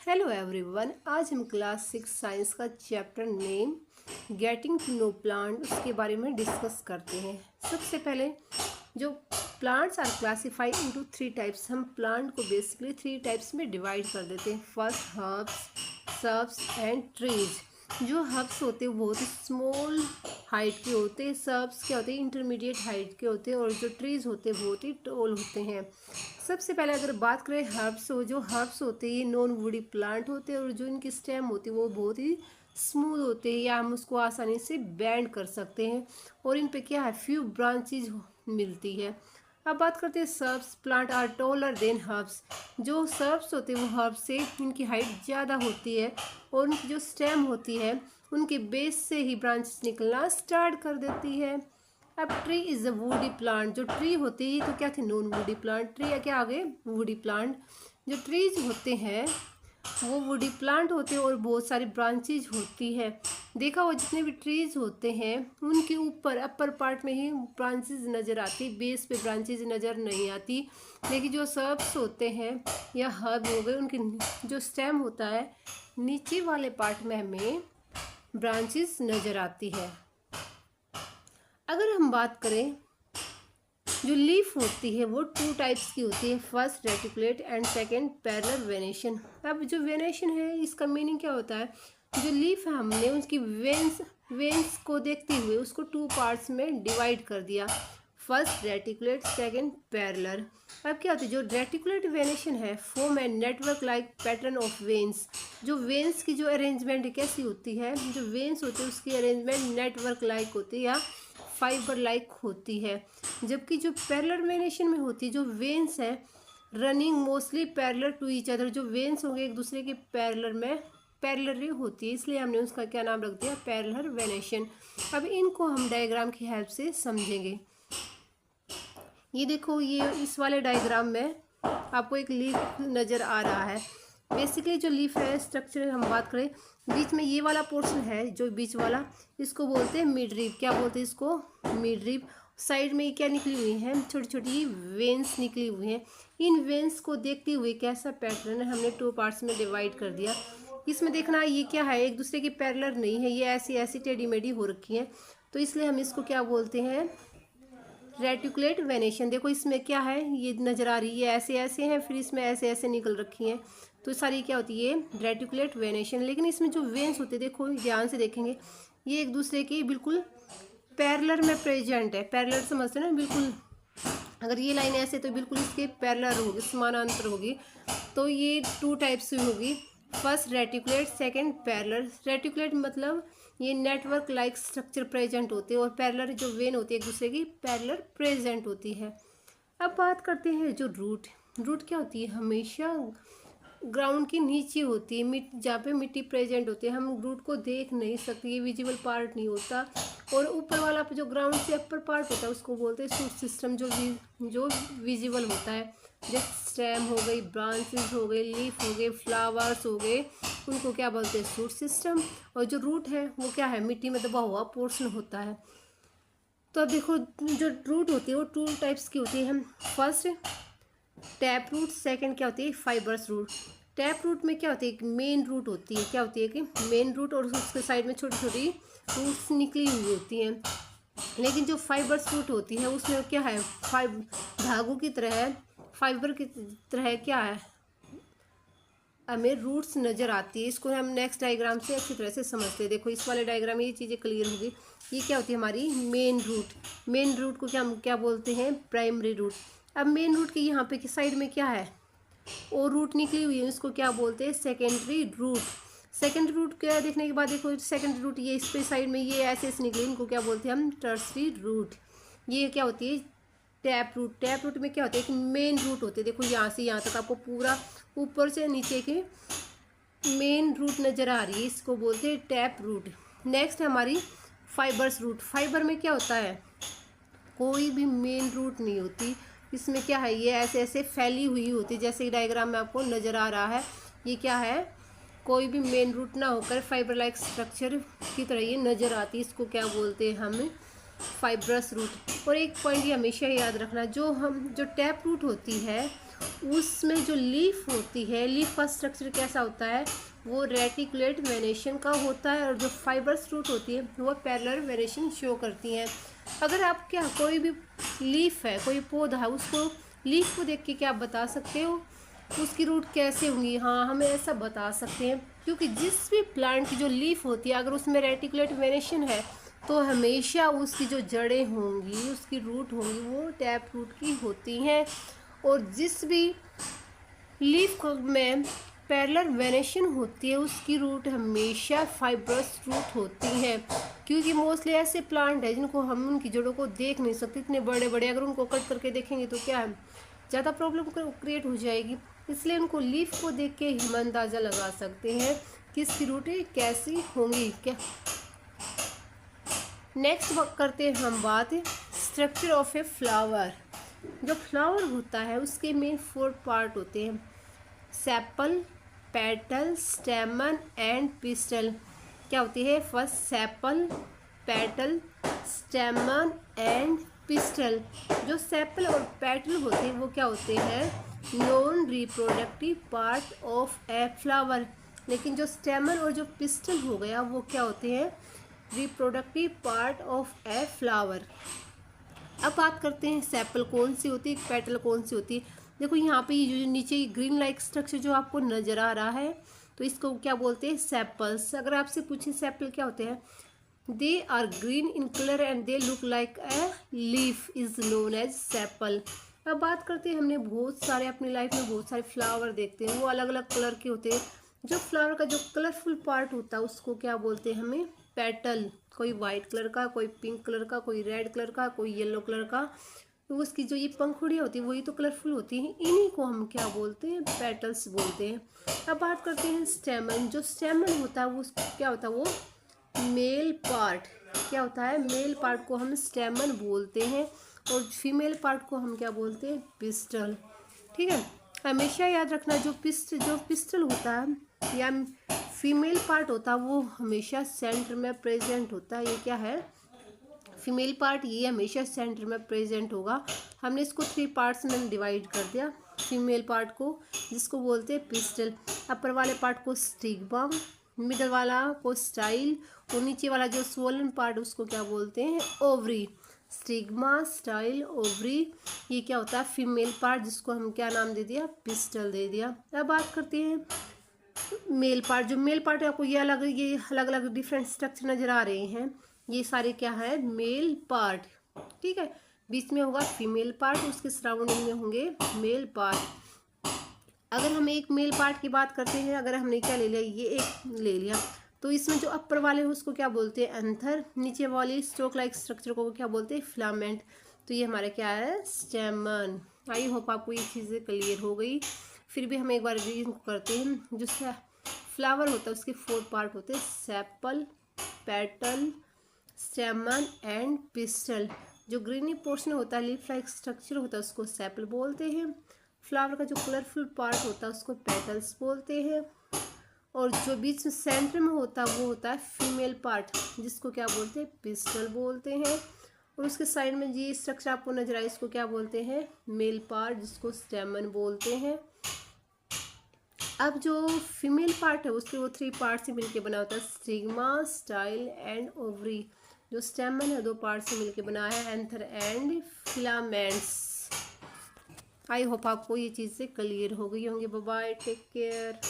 Hello everyone, आज हम class 6 science का chapter name getting to know plant उसके बारे में डिस्कस करते हैं। सबसे पहले जो plants are classified into 3 types, हम प्लांट को बेसिकली 3 टाइप्स में डिवाइड कर देते हैं। First herbs, shrubs and trees. जो हर्ब्स होते हैं बहुत ही स्मॉल हाइट के होते हैं, सर्ब्स क्या होते हैं इंटरमीडिएट हाइट के होते हैं, और जो ट्रीज होते हैं बहुत ही टॉल होते हैं। सबसे पहले अगर बात करें हर्ब्स, जो हर्ब्स होते हैं ये नॉन वुडी प्लांट होते हैं और जो इनकी स्टेम होती है वो बहुत ही स्मूथ होते हैं, या हम उसको आसानी से बेंड कर सकते हैं, और इन पे क्या है फ्यू ब्रांचेज मिलती है। अब बात करते हैं shrubs. Plant are taller than herbs. जो सर्ब्स होते हैं वो हर्ब्स से इनकी हाइट ज़्यादा होती है, और उनकी जो स्टेम होती है उनके बेस से ही ब्रांचेस निकलना स्टार्ट कर देती है। अब tree is a woody plant. जो ट्री होती है तो क्या थे नॉन वुडी प्लांट, ट्री या क्या आगे वुडी प्लांट। जो ट्रीज होते हैं वो वुडी प्लांट होते हैं और बहुत सारी ब्रांचेज होती है। देखा वो जितने भी ट्रीज होते हैं उनके ऊपर अपर पार्ट में ही ब्रांचेज नज़र आती, बेस पे ब्रांचेज नज़र नहीं आती। लेकिन जो सर्ब्स होते हैं या हर्ब हो गए उनके जो स्टेम होता है नीचे वाले पार्ट में हमें ब्रांचेज नज़र आती है। अगर हम बात करें जो लीफ होती है वो 2 टाइप्स की होती है, first reticulate and second parallel venation. अब जो वेनेशन है इसका मीनिंग क्या होता है, जो लीफ है हमने उसकी वेन्स को देखते हुए उसको 2 पार्ट्स में डिवाइड कर दिया, फर्स्ट रेटिकुलेट सेकंड पैरेलल। अब क्या होता है जो रेटिकुलेट वेनेशन है form and network like pattern of veins. जो वेन्स की जो अरेंजमेंट कैसी होती है, जो वेन्स होती है उसकी अरेंजमेंट नेटवर्क लाइक होती है या फाइबर लाइक होती है। जबकि जो पैरेलल वेनेशन में होती है जो वेन्स है running mostly parallel to each other. जो वेन्स होंगे एक दूसरे के पैरेलल में पैरेलल होती है, इसलिए हमने उसका क्या नाम रख दिया पैरेलल वेनेशन। अब इनको हम डायग्राम की हेल्प से समझेंगे। ये देखो, ये इस वाले डायग्राम में आपको एक लीफ नज़र आ रहा है। बेसिकली जो लीफ है स्ट्रक्चर हम बात करें, बीच में ये वाला पोर्शन है जो बीच वाला, इसको बोलते हैं मिड रिब। क्या बोलते हैं इसको, मिड रिब। साइड में क्या निकली हुई है छोटी छोटी वेन्स निकली हुई हैं। इन वेन्स को देखते हुए कैसा पैटर्न है हमने 2 पार्ट्स में डिवाइड कर दिया। इसमें देखना ये क्या है एक दूसरे की पैरेलल नहीं है, ये ऐसी ऐसी टेढ़ी मेढ़ी हो रखी है, तो इसलिए हम इसको क्या बोलते हैं रेटिकुलेट वेनेशन। देखो इसमें क्या है ये नज़र आ रही है ऐसे ऐसे हैं, फिर इसमें ऐसे ऐसे निकल रखी हैं, तो सारी क्या होती है रेटिकुलेट वेनेशन। लेकिन इसमें जो वेन्स होते हैं देखो ध्यान से देखेंगे ये एक दूसरे के बिल्कुल पैरेलल में प्रेजेंट है। पैरेलल समझते हैं ना, बिल्कुल अगर ये लाइन ऐसे तो बिल्कुल इसके पैरेलल होगी, समानांतर होगी। तो ये 2 टाइप्स की होगी, first reticulate second parallel. Reticulate मतलब ये नेटवर्क लाइक स्ट्रक्चर प्रेजेंट होते हैं, और पैरेलल जो वेन होती है एक दूसरे की पैरेलल प्रेजेंट होती है। अब बात करते हैं जो रूट। रूट क्या होती है हमेशा ग्राउंड के नीचे होती है, जहाँ पे मिट्टी प्रेजेंट होती है। हम रूट को देख नहीं सकते, ये विजिबल पार्ट नहीं होता। और ऊपर वाला जो ग्राउंड से अपर पार्ट होता है उसको बोलते हैं शूट सिस्टम, जो विजिबल होता है। जैसे स्टेम हो गई, ब्रांचेस हो गई, लीफ हो गए, फ्लावर्स हो गए, उनको क्या बोलते हैं शूट सिस्टम। और जो रूट है वो क्या है मिट्टी में दबा हुआ पोर्शन होता है। तो अब देखो जो रूट होती है वो 2 टाइप्स की होती है। हम फर्स्ट टैप रूट, सेकंड क्या होती है फाइबर्स रूट। टैप रूट में क्या होती है एक मेन रूट होती है, क्या होती है कि मेन रूट, और उसके साइड में छोटी छोटी रूट्स निकली हुई होती हैं। लेकिन जो फाइबर्स रूट होती है उसमें क्या है धागों की तरह है, फाइबर की तरह क्या है हमें रूट्स नज़र आती है। इसको हम नेक्स्ट डायग्राम से अच्छी तरह से समझते हैं। देखो इस वाले डायग्राम में ये चीज़ें क्लियर होगी। ये क्या होती है हमारी मेन रूट। मेन रूट को क्या बोलते हैं प्राइमरी रूट। अब मेन रूट के यहाँ पे की साइड में क्या है और रूट निकली हुई है, इसको क्या बोलते हैं सेकेंडरी रूट। सेकेंडरी रूट क्या देखने के बाद देखो सेकेंडरी रूट ये इस पे साइड में ये ऐसे ऐसे निकले, इनको क्या बोलते हैं हम टर्सरी रूट। ये क्या होती है टैप रूट। टैप रूट में क्या होता है कि मेन रूट होते हैं, देखो यहाँ से यहाँ तक आपको पूरा ऊपर से नीचे के मेन रूट नज़र आ रही है, इसको बोलते हैं टैप रूट। नेक्स्ट हमारी फाइबर्स रूट। फाइबर में क्या होता है कोई भी मेन रूट नहीं होती, इसमें क्या है ये ऐसे ऐसे फैली हुई होती, जैसे डायग्राम में आपको नज़र आ रहा है। ये क्या है कोई भी मेन रूट ना होकर फाइबर लाइक स्ट्रक्चर की तरह ये नज़र आती है, इसको क्या बोलते हैं हम फाइब्रस रूट। और एक पॉइंट ये हमेशा याद रखना, जो टैप रूट होती है उसमें जो लीफ होती है, लीफ का स्ट्रक्चर कैसा होता है, वो रेटिकुलेट वेनेशन का होता है, और जो फाइबर्स रूट होती है वो पैरेलल वेनेशन शो करती हैं। अगर आप क्या कोई भी लीफ है, कोई पौधा है, उसको लीफ को देख के क्या आप बता सकते हो उसकी रूट कैसे होंगी? हाँ, हमें ऐसा बता सकते हैं, क्योंकि जिस भी प्लांट की जो लीफ होती है अगर उसमें रेटिकुलेट वेनेशन है तो हमेशा उसकी जो जड़ें होंगी, उसकी रूट होंगी, वो टैप रूट की होती हैं। और जिस भी लीफ में पैरेलल वेनेशन होती है उसकी रूट हमेशा फाइब्रस रूट होती हैं, क्योंकि मोस्टली ऐसे प्लांट है जिनको हम उनकी जड़ों को देख नहीं सकते, इतने बड़े बड़े, अगर उनको कट करके देखेंगे तो क्या है, ज़्यादा प्रॉब्लम क्रिएट हो जाएगी। इसलिए उनको लीफ को देख के हम अंदाज़ा लगा सकते हैं कि इसकी रूटें कैसी होंगी। क्या नेक्स्ट करते हैं हम बात स्ट्रक्चर ऑफ ए फ्लावर। जो फ्लावर होता है उसके मेन 4 पार्ट होते हैं, सेपल, पेटल, स्टेमन एंड पिस्टल। क्या होती है? First sepal, petal, स्टेमन and pistol. जो सेपल और पेटल होते हैं वो क्या होते हैं? Non reproductive part of a flower. लेकिन जो स्टेमन और जो पिस्टल हो गया वो क्या होते हैं? Reproductive part of a flower. अब बात करते हैं सेपल कौन सी होती है, पेटल कौन सी होती है। देखो यहाँ पे ये जो नीचे ग्रीन लाइक स्ट्रक्चर जो आपको नजर आ रहा है, तो इसको क्या बोलते हैं? सेपल्स। अगर आपसे पूछे सेपल क्या होते हैं, they are green in colour and they look like a leaf is known as sepal. अब बात करते हैं, हमने बहुत सारे अपनी लाइफ में बहुत सारे फ्लावर देखते हैं, वो अलग अलग कलर के होते हैं। जो फ्लावर का जो कलरफुल पार्ट होता है उसको क्या बोलते हैं? हमें पेटल। कोई वाइट कलर का, कोई पिंक कलर का, कोई रेड कलर का, कोई येलो कलर का, तो उसकी जो ये पंखुड़ियाँ होती है वही तो कलरफुल होती हैं, इन्हीं को हम क्या बोलते हैं? पेटल्स बोलते हैं। अब बात करते हैं स्टेमन। जो स्टेमन होता है वो क्या होता है? वो मेल पार्ट। क्या होता है? मेल पार्ट को हम स्टेमन बोलते हैं, और फीमेल पार्ट को हम क्या बोलते हैं? पिस्टल। ठीक है, हमेशा याद रखना, जो पिस्टल होता है या फीमेल पार्ट होता है वो हमेशा सेंटर में प्रेजेंट होता है। ये क्या है? फीमेल पार्ट, ये हमेशा सेंटर में प्रेजेंट होगा। हमने इसको 3 पार्ट्स में डिवाइड कर दिया। फीमेल पार्ट को जिसको बोलते हैं पिस्टल, अपर वाले पार्ट को स्टिग्मा, मिडल वाला को स्टाइल, और नीचे वाला जो स्वोलन पार्ट उसको क्या बोलते हैं? ओवरी। स्टिग्मा, स्टाइल, ओवरी, ये क्या होता है? फीमेल पार्ट, जिसको हम क्या नाम दे दिया? पिस्टल दे दिया। अब बात करते हैं मेल पार्ट। जो मेल पार्ट है आपको ये अलग अलग डिफरेंट स्ट्रक्चर नजर आ रहे हैं, ये सारे क्या है? Male part. ठीक है, बीच में होगा फीमेल पार्ट, उसके सराउंडिंग में होंगे मेल पार्ट। अगर हम एक मेल पार्ट की बात करते हैं, अगर हमने क्या ले लिया, ये एक ले लिया, तो इसमें जो अपर वाले हैं उसको क्या बोलते हैं? एंथर। नीचे वाली स्टोक लाइक स्ट्रक्चर को क्या बोलते हैं? फिलामेंट। तो ये हमारा क्या है? स्टेमन। आई होप आपको ये चीज़ें क्लियर हो गई। फिर भी हम एक बार रिवीजन करते हैं। जो फ्लावर होता है उसके 4 पार्ट होते हैं, सेपल, पेटल, स्टेमन एंड पिस्टल। जो ग्रीनी पोर्शन होता है, लीफ लाइक स्ट्रक्चर होता है, उसको सेपल बोलते हैं। फ्लावर का जो कलरफुल पार्ट होता है उसको पेटल्स बोलते हैं, और जो बीच में सेंटर में होता है वो होता है फीमेल पार्ट, जिसको क्या बोलते हैं? पिस्टल बोलते हैं। और उसके साइड में ये स्ट्रक्चर आपको नजर आए, इसको क्या बोलते हैं? मेल पार्ट, जिसको स्टेमन बोलते हैं। अब जो फीमेल पार्ट है उसके वो 3 पार्ट से मिलके बना होता है, स्टिग्मा, स्टाइल एंड ओवरी। जो स्टेमन है 2 पार्ट से मिलके बना है, anther and filaments. I hope आपको ये चीज़ें क्लियर हो गई होंगी। Bye bye, take care.